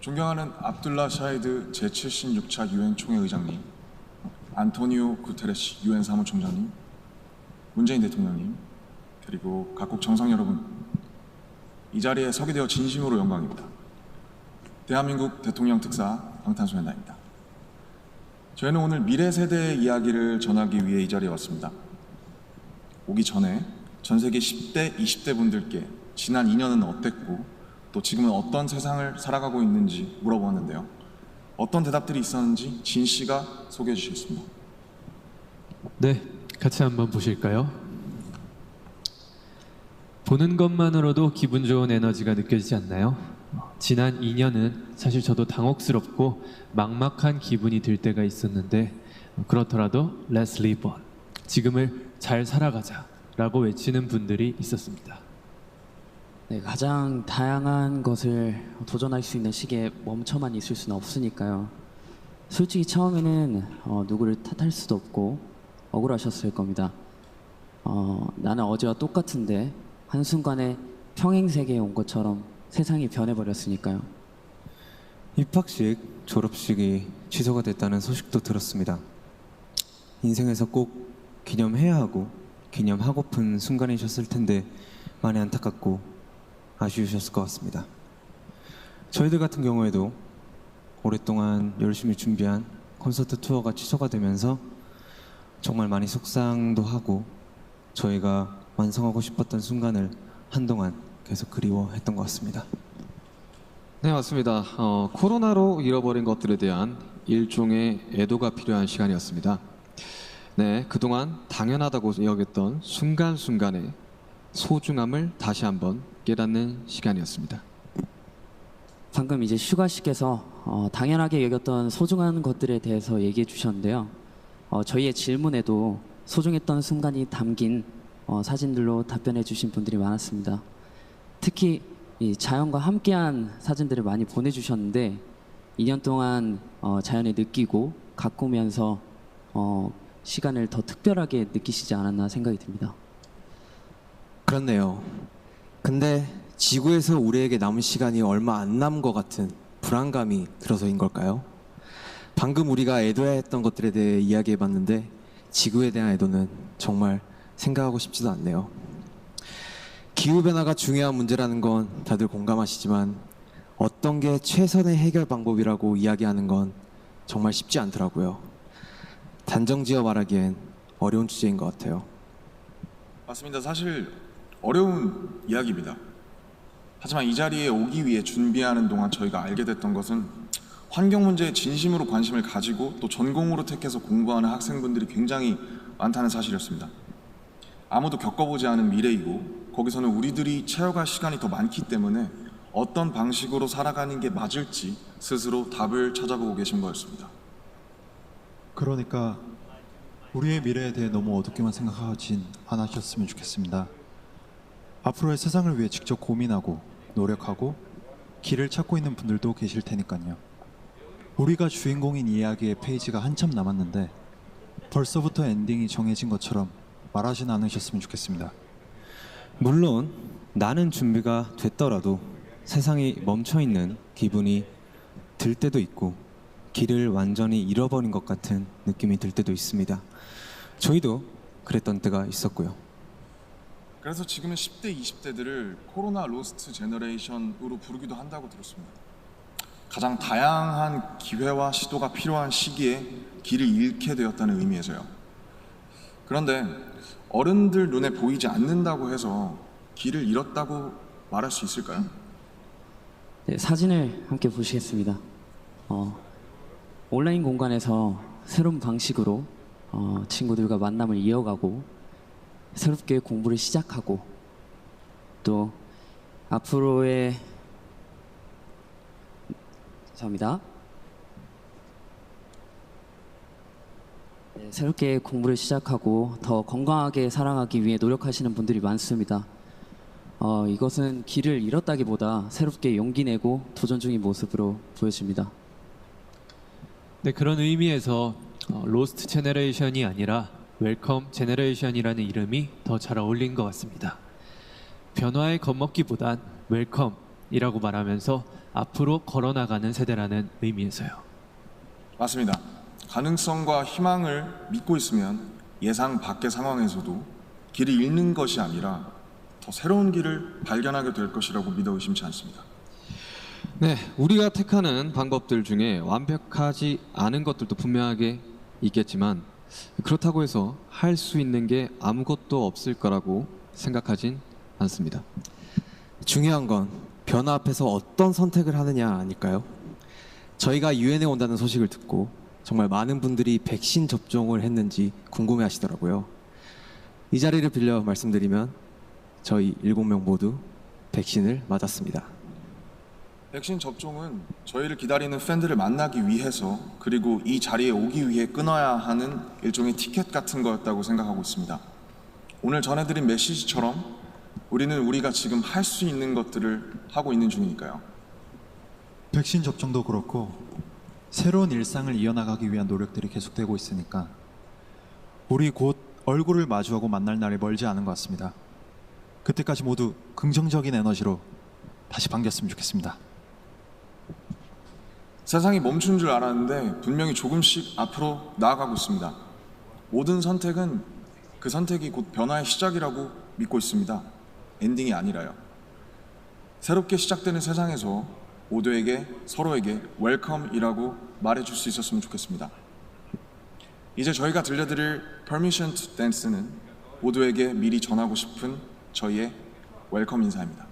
존경하는 압둘라 샤히드 제76차 유엔 총회 의장님, 안토니오 구테레시 유엔 사무총장님, 문재인 대통령님, 그리고 각국 정상 여러분, 이 자리에 서게 되어 진심으로 영광입니다. 대한민국 대통령 특사 방탄소년단입니다. 저희는 오늘 미래 세대의 이야기를 전하기 위해 이 자리에 왔습니다. 오기 전에 전 세계 10대, 20대 분들께 지난 2년은 어땠고 또 지금은 어떤 세상을 살아가고 있는지 물어보았는데요. 어떤 대답들이 있었는지 진 씨가 소개해 주시겠습니다. 네, 같이 한번 보실까요? 보는 것만으로도 기분 좋은 에너지가 느껴지지 않나요? 지난 2년은 사실 저도 당혹스럽고 막막한 기분이 들 때가 있었는데 그렇더라도 Let's live on, 지금을 잘 살아가자 라고 외치는 분들이 있었습니다. 네, 가장 다양한 것을 도전할 수 있는 시기에 멈춰만 있을 수는 없으니까요. 솔직히 처음에는 누구를 탓할 수도 없고 억울하셨을 겁니다. 나는 어제와 똑같은데 한순간에 평행세계에 온 것처럼 세상이 변해버렸으니까요. 입학식, 졸업식이 취소가 됐다는 소식도 들었습니다. 인생에서 꼭 기념해야 하고 기념하고픈 순간이셨을 텐데 많이 안타깝고 아쉬우셨을 것 같습니다. 저희들 같은 경우에도 오랫동안 열심히 준비한 콘서트 투어가 취소가 되면서 정말 많이 속상도 하고 저희가 완성하고 싶었던 순간을 한동안 계속 그리워했던 것 같습니다. 네, 맞습니다. 코로나로 잃어버린 것들에 대한 일종의 애도가 필요한 시간이었습니다. 네, 그동안 당연하다고 여겼던 순간순간의 소중함을 다시 한번 깨닫는 시간이었습니다. 방금 이제 슈가 씨께서 당연하게 여겼던 소중한 것들에 대해서 얘기해 주셨는데요. 저희의 질문에도 소중했던 순간이 담긴 사진들로 답변해 주신 분들이 많았습니다. 특히 이 자연과 함께한 사진들을 많이 보내주셨는데 2년 동안 자연을 느끼고 가꾸면서 시간을 더 특별하게 느끼시지 않았나 생각이 듭니다. 그렇네요. 근데 지구에서 우리에게 남은 시간이 얼마 안 남은 것 같은 불안감이 들어서인 걸까요? 방금 우리가 애도해야 했던 것들에 대해 이야기해봤는데 지구에 대한 애도는 정말 생각하고 싶지도 않네요. 기후변화가 중요한 문제라는 건 다들 공감하시지만 어떤 게 최선의 해결 방법이라고 이야기하는 건 정말 쉽지 않더라고요. 단정지어 말하기엔 어려운 주제인 것 같아요. 맞습니다. 사실 어려운 이야기입니다. 하지만 이 자리에 오기 위해 준비하는 동안 저희가 알게 됐던 것은 환경 문제에 진심으로 관심을 가지고 또 전공으로 택해서 공부하는 학생분들이 굉장히 많다는 사실이었습니다. 아무도 겪어보지 않은 미래이고 거기서는 우리들이 채워갈 시간이 더 많기 때문에 어떤 방식으로 살아가는 게 맞을지 스스로 답을 찾아보고 계신 거였습니다. 그러니까 우리의 미래에 대해 너무 어둡게만 생각하진 않으셨으면 좋겠습니다. 앞으로의 세상을 위해 직접 고민하고 노력하고 길을 찾고 있는 분들도 계실 테니까요. 우리가 주인공인 이야기의 페이지가 한참 남았는데 벌써부터 엔딩이 정해진 것처럼 말하진 않으셨으면 좋겠습니다. 물론 나는 준비가 됐더라도 세상이 멈춰있는 기분이 들 때도 있고 길을 완전히 잃어버린 것 같은 느낌이 들 때도 있습니다. 저희도 그랬던 때가 있었고요. 그래서 지금은 10대, 20대들을 코로나 로스트 제너레이션으로 부르기도 한다고 들었습니다. 가장 다양한 기회와 시도가 필요한 시기에 길을 잃게 되었다는 의미에서요. 그런데 어른들 눈에 보이지 않는다고 해서 길을 잃었다고 말할 수 있을까요? 네, 사진을 함께 보시겠습니다. 온라인 공간에서 새로운 방식으로 친구들과 만남을 이어가고 새롭게 공부를 시작하고 또 앞으로의 감사합니다. 네, 새롭게 공부를 시작하고 더 건강하게 살아가기 위해 노력하시는 분들이 많습니다. 이것은 길을 잃었다기보다 새롭게 용기 내고 도전 중인 모습으로 보여집니다. 네, 그런 의미에서 로스트 제너레이션이 아니라 웰컴 제너레이션이라는 이름이 더 잘 어울린 것 같습니다. 변화에 겁먹기보단 웰컴, 이라고 말하면서 앞으로 걸어나가는 세대라는 의미에서요. 맞습니다. 가능성과 희망을 믿고 있으면 예상 밖의 상황에서도 길을 잃는 것이 아니라 더 새로운 길을 발견하게 될 것이라고 믿어 의심치 않습니다. 네, 우리가 택하는 방법들 중에 완벽하지 않은 것들도 분명하게 있겠지만 그렇다고 해서 할 수 있는 게 아무것도 없을 거라고 생각하진 않습니다. 중요한 건 변화 앞에서 어떤 선택을 하느냐 아닐까요? 저희가 유엔에 온다는 소식을 듣고 정말 많은 분들이 백신 접종을 했는지 궁금해 하시더라고요. 이 자리를 빌려 말씀드리면 저희 7명 모두 백신을 맞았습니다. 백신 접종은 저희를 기다리는 팬들을 만나기 위해서 그리고 이 자리에 오기 위해 끊어야 하는 일종의 티켓 같은 거였다고 생각하고 있습니다. 오늘 전해드린 메시지처럼 우리는 우리가 지금 할 수 있는 것들을 하고 있는 중이니까요. 백신 접종도 그렇고 새로운 일상을 이어나가기 위한 노력들이 계속되고 있으니까 우리 곧 얼굴을 마주하고 만날 날이 멀지 않은 것 같습니다. 그때까지 모두 긍정적인 에너지로 다시 반겼으면 좋겠습니다. 세상이 멈춘 줄 알았는데 분명히 조금씩 앞으로 나아가고 있습니다. 모든 선택은 그 선택이 곧 변화의 시작이라고 믿고 있습니다. 엔딩이 아니라요. 새롭게 시작되는 세상에서 모두에게 서로에게 웰컴이라고 말해줄 수 있었으면 좋겠습니다. 이제 저희가 들려드릴 Permission to Dance는 모두에게 미리 전하고 싶은 저희의 웰컴 인사입니다.